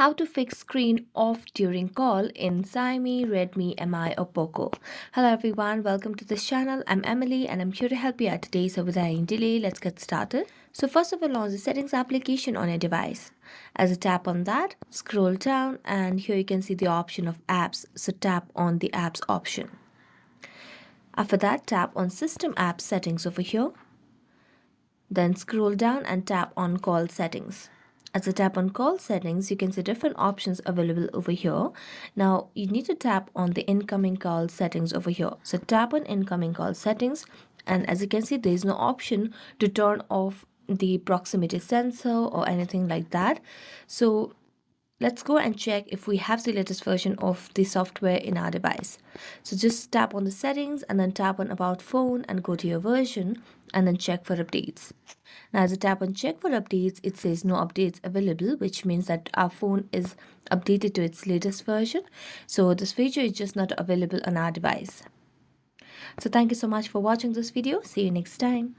How to fix screen off during call in Xiaomi Redmi Mi or Poco. Hello everyone, welcome to this channel. I'm Emily and I'm here to help you out today. So without any delay, let's get started. So first of all, launch the settings application on your device. As you tap on that, scroll down and here you can see the option of apps. So tap on the apps option. After that, tap on system app settings over here. Then scroll down and tap on call settings. As you tap on call settings, you can see different options available over here. Now, you need to tap on the incoming call settings over here. So tap on incoming call settings. And as you can see, there is no option to turn off the proximity sensor or anything like that. So let's go and check if we have the latest version of the software in our device. So just tap on the settings and then tap on about phone and go to your version and then check for updates. Now as you tap on check for updates, it says no updates available, which means that our phone is updated to its latest version. So this feature is just not available on our device. So thank you so much for watching this video. See you next time.